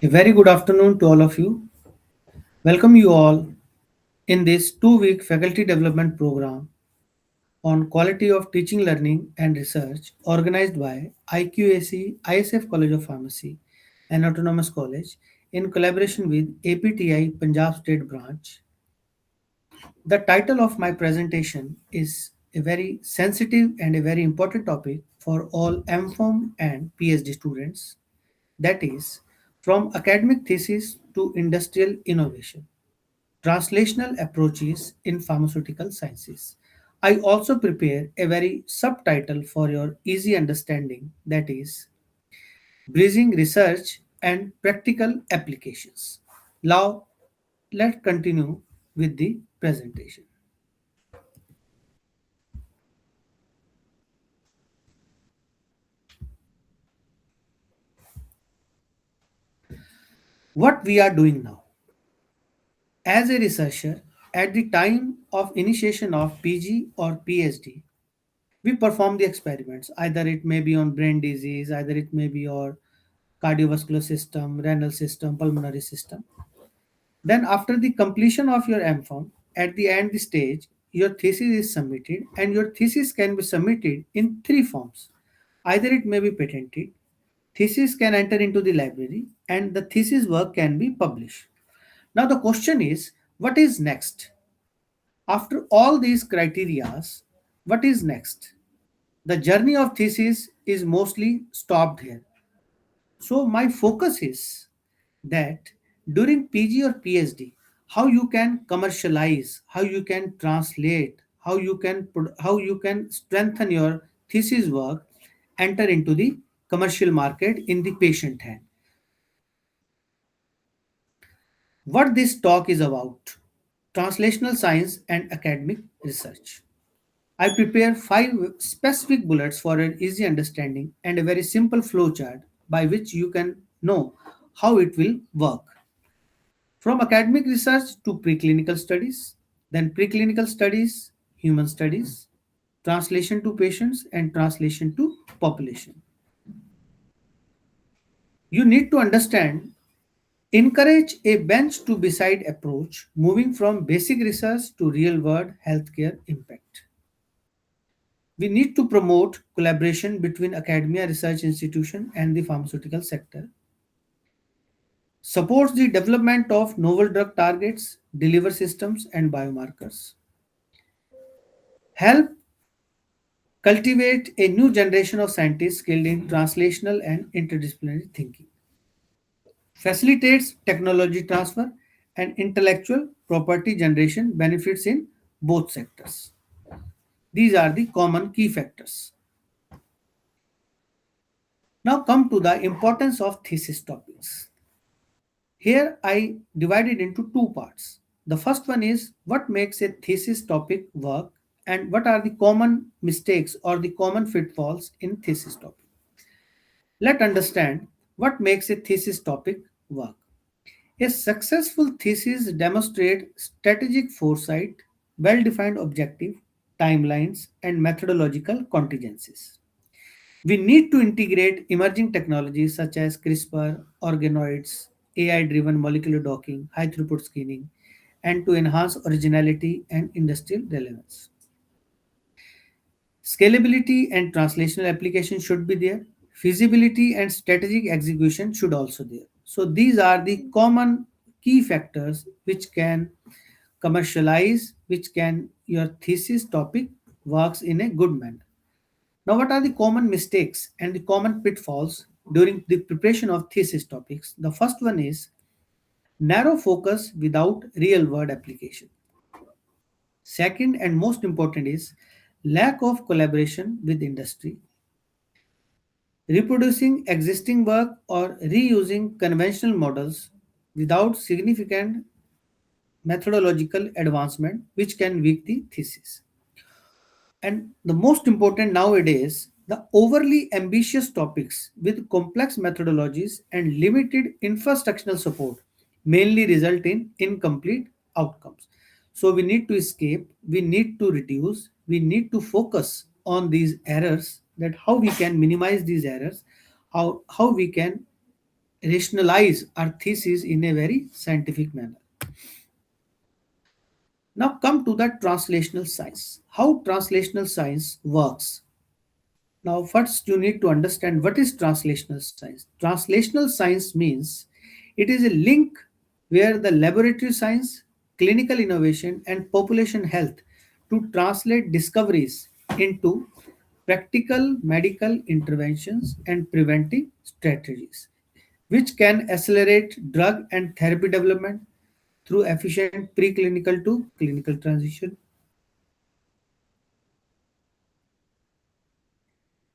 A very good afternoon to all of you. Welcome you all in this 2-week faculty development program on quality of teaching, learning and research organized by IQAC ISF College of Pharmacy and Autonomous College in collaboration with APTI Punjab State Branch. The title of my presentation is a very sensitive and a very important topic for all MPharm and PhD students, that is, from academic thesis to industrial innovation. Translational approaches in pharmaceutical sciences. I also prepare a very subtitle for your easy understanding, that is bridging research and practical applications. Now let's continue with the presentation. What we are doing now. As a researcher, at the time of initiation of PG or PhD, we perform the experiments. Either it may be on brain disease, either it may be on cardiovascular system, renal system, pulmonary system. Then after the completion of your MPharm, at the end stage, your thesis is submitted and your thesis can be submitted in three forms. Either it may be patented, thesis can enter into the library and the thesis work can be published. Now the question is, what is next? After all these criterias, what is next? The journey of thesis is mostly stopped here. So my focus is that during PG or PhD, how you can commercialize, how you can translate, how you can strengthen your thesis work, enter into the commercial market in the patient hand. What this talk is about: translational science and academic research. I prepare 5 specific bullets for an easy understanding and a very simple flowchart by which you can know how it will work. From academic research to preclinical studies, then preclinical studies, human studies, translation to patients, and translation to population. You need to understand, encourage a bench to beside approach, moving from basic research to real world healthcare impact. We need to promote collaboration between academia, research institution and the pharmaceutical sector. Supports the development of novel drug targets, deliver systems and biomarkers. Help cultivate a new generation of scientists skilled in translational and interdisciplinary thinking. Facilitates technology transfer and intellectual property generation benefits in both sectors. These are the common key factors. Now come to the importance of thesis topics. Here I divided into two parts. The first one is what makes a thesis topic work and what are the common mistakes or the common pitfalls in thesis topic. Let's understand what makes a thesis topic work. A successful thesis demonstrates strategic foresight, well-defined objective, timelines, and methodological contingencies. We need to integrate emerging technologies such as CRISPR, organoids, AI-driven molecular docking, high-throughput screening, and to enhance originality and industrial relevance. Scalability and translational application should be there. Feasibility and strategic execution should also there. So these are the common key factors which can commercialize, which can your thesis topic works in a good manner. Now, what are the common mistakes and the common pitfalls during the preparation of thesis topics? The first one is narrow focus without real world application. Second and most important is lack of collaboration with industry. Reproducing existing work or reusing conventional models without significant methodological advancement, which can weaken the thesis. And the most important nowadays, the overly ambitious topics with complex methodologies and limited infrastructural support mainly result in incomplete outcomes. So we need to escape, we need to reduce, we need to focus on these errors, that how we can minimize these errors, how we can rationalize our thesis in a very scientific manner. Now come to the translational science. How translational science works. Now first you need to understand what is translational science. Translational science means it is a link where the laboratory science, clinical innovation and population health to translate discoveries into practical medical interventions and preventive strategies, which can accelerate drug and therapy development through efficient preclinical to clinical transition,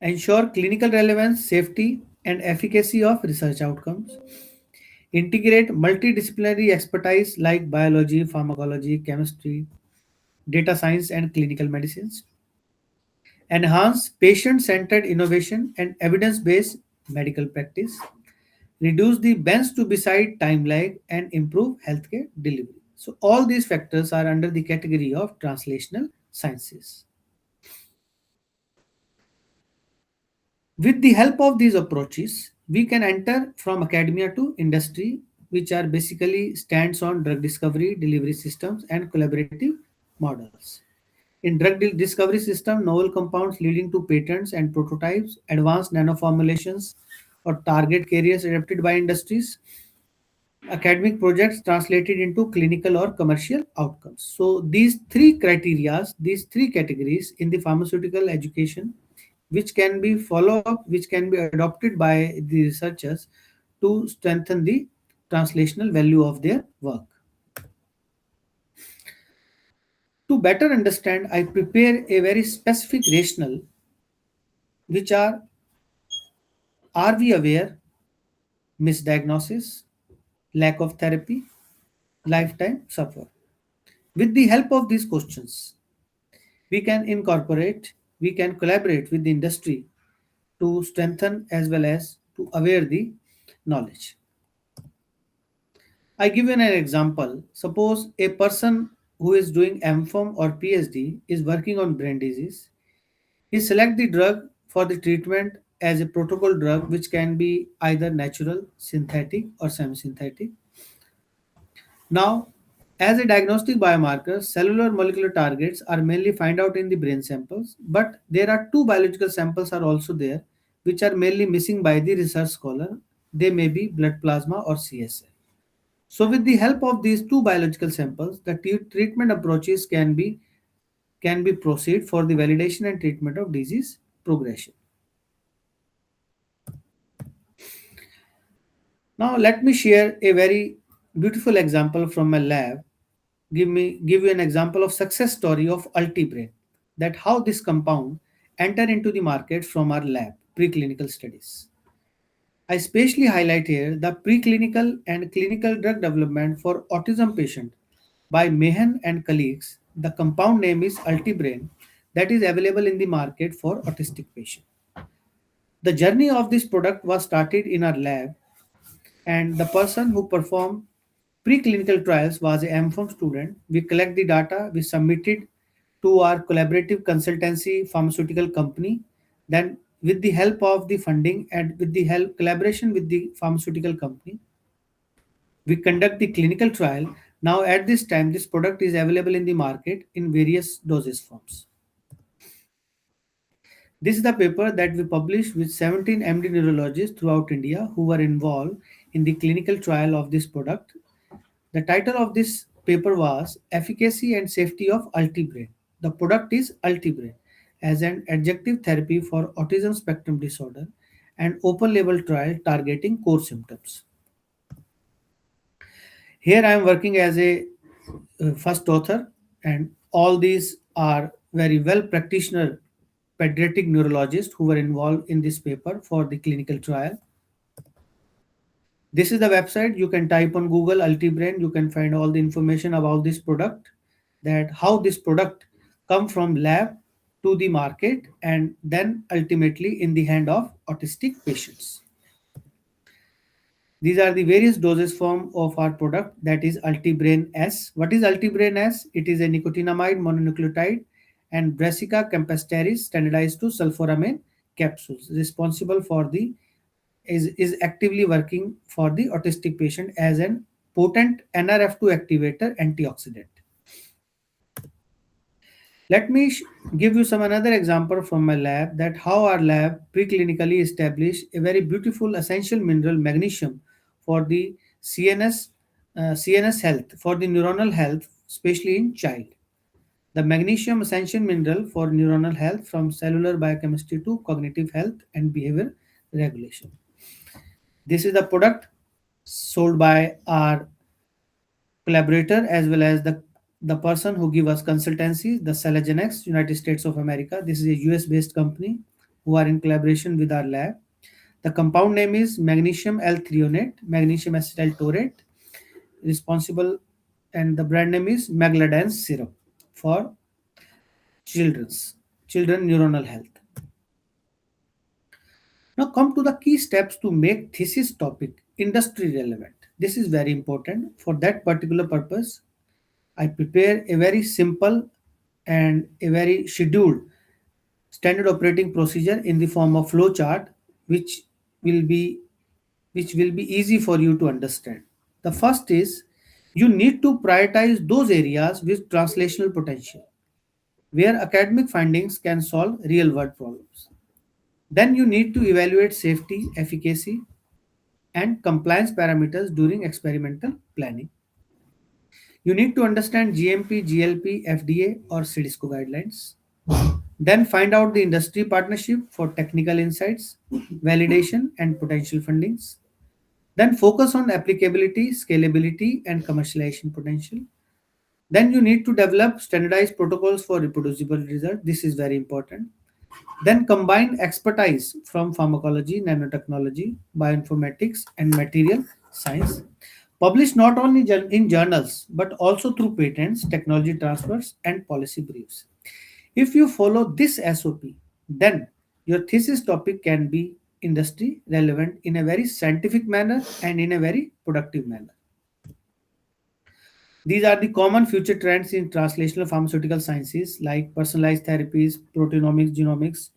ensure clinical relevance, safety, and efficacy of research outcomes, integrate multidisciplinary expertise like biology, pharmacology, chemistry, data science, and clinical medicines, enhance patient centered innovation and evidence based medical practice, reduce the bench to beside time lag, and improve healthcare delivery. So, all these factors are under the category of translational sciences. With the help of these approaches, we can enter from academia to industry, which are basically stands on drug discovery, delivery systems, and collaborative models. In discovery system, novel compounds leading to patents and prototypes, advanced nanoformulations, or target carriers adapted by industries, academic projects translated into clinical or commercial outcomes. So these three criteria, these three categories in the pharmaceutical education, which can be follow up, which can be adopted by the researchers to strengthen the translational value of their work. To better understand, I prepare a very specific rationale, which are we aware, misdiagnosis, lack of therapy, lifetime suffer. With the help of these questions, we can incorporate, we can collaborate with the industry to strengthen as well as to aware the knowledge. I give you an example. Suppose a person who is doing MPharm or PhD is working on brain disease. He select the drug for the treatment as a protocol drug, which can be either natural, synthetic, or semi-synthetic. Now, as a diagnostic biomarker, cellular molecular targets are mainly found out in the brain samples, but there are two biological samples are also there, which are mainly missing by the research scholar. They may be blood plasma or CSF. So, with the help of these two biological samples, the treatment approaches can be proceed for the validation and treatment of disease progression. Now, let me share a very beautiful example from my lab. Give you an example of success story of Ultibrain, that how this compound enter into the market from our lab preclinical studies. I specially highlight here the preclinical and clinical drug development for autism patient by Mehan and colleagues. The compound name is Ultibrain, that is available in the market for autistic patient. The journey of this product was started in our lab, and the person who performed preclinical trials was a MPharm student. We collect the data, we submit it to our collaborative consultancy pharmaceutical company. Then, with the help of the funding and with the help collaboration with the pharmaceutical company, we conduct the clinical trial. Now, at this time, this product is available in the market in various dosage forms. This is the paper that we published with 17 MD neurologists throughout India who were involved in the clinical trial of this product. The title of this paper was Efficacy and Safety of Ultibrain. The product is Ultibrain as an adjunctive therapy for autism spectrum disorder and open label trial targeting core symptoms. Here I am working as a first author, and all these are very well practitioner pediatric neurologists who were involved in this paper for the clinical trial. This is the website. You can type on Google Ultibrain. You can find all the information about this product, that how this product come from lab to the market and then ultimately in the hand of autistic patients. These are the various dosage form of our product, that is Ultibrain S. What is Ultibrain S? It is a nicotinamide mononucleotide and Brassica campestris standardized to sulforamine capsules, responsible for the is actively working for the autistic patient as an potent NRF2 activator antioxidant. Let me give you some another example from my lab that how our lab preclinically established a very beautiful essential mineral magnesium for the CNS health, for the neuronal health, especially in child. The magnesium essential mineral for neuronal health from cellular biochemistry to cognitive health and behavior regulation. This is the product sold by our collaborator as well as the person who give us consultancy, the Salagenex, United States of America. This is a US based company who are in collaboration with our lab. The compound name is magnesium L-threonate, magnesium acetyl taurate, responsible, and the brand name is Magladance syrup for children neuronal health. Now come to the key steps to make thesis topic industry relevant. This is very important. For that particular purpose, I prepare a very simple and a very scheduled standard operating procedure in the form of flow chart, which will be easy for you to understand. The first is you need to prioritize those areas with translational potential, where academic findings can solve real world problems. Then you need to evaluate safety, efficacy, and compliance parameters during experimental planning. You need to understand GMP, GLP, FDA, or CDSCO guidelines. Then find out the industry partnership for technical insights, validation, and potential fundings. Then focus on applicability, scalability, and commercialization potential. Then you need to develop standardized protocols for reproducible results. This is very important. Then combine expertise from pharmacology, nanotechnology, bioinformatics, and material science. Publish not only in journals but also through patents, technology transfers, and policy briefs. If you follow this SOP, then your thesis topic can be industry relevant in a very scientific manner and in a very productive manner. These are the common future trends in translational pharmaceutical sciences like personalized therapies, proteomics, genomics,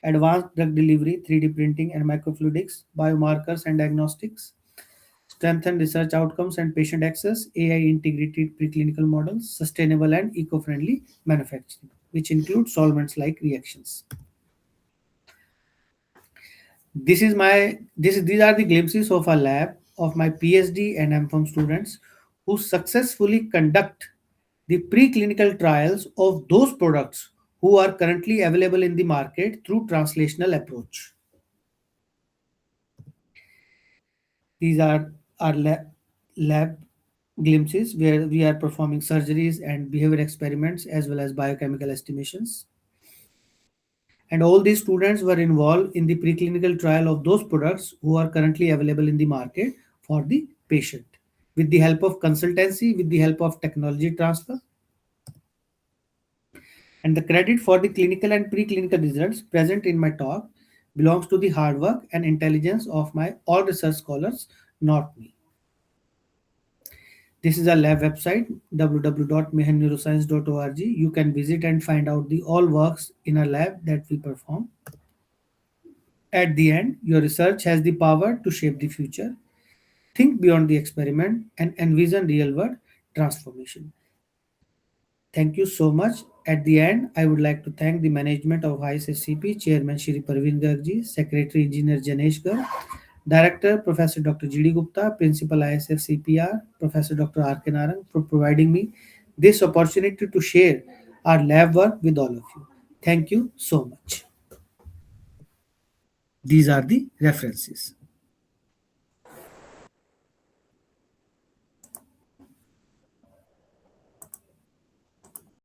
advanced drug delivery, 3D printing and microfluidics, biomarkers and diagnostics, strengthen research outcomes and patient access, AI integrated preclinical models, sustainable and eco-friendly manufacturing, which include solvents like reactions. These are the glimpses of a lab of my PhD and MPharm students who successfully conduct the preclinical trials of those products who are currently available in the market through translational approach. These are our lab glimpses where we are performing surgeries and behavior experiments as well as biochemical estimations. And all these students were involved in the preclinical trial of those products who are currently available in the market for the patient with the help of consultancy, with the help of technology transfer. And the credit for the clinical and preclinical results present in my talk belongs to the hard work and intelligence of my all research scholars, not me. This is our lab website, www.mehanneuroscience.org. You can visit and find out the all works in our lab that we perform. At the end, your research has the power to shape the future. Think beyond the experiment and envision real world transformation. Thank you so much. At the end, I would like to thank the management of ISFCP, Chairman Shri Parveen Garg, Secretary Engineer Janesh Garg, Director Professor Dr. G.D. Gupta, Principal ISFCPR, Professor Dr. R.K. Narang for providing me this opportunity to share our lab work with all of you. Thank you so much. These are the references.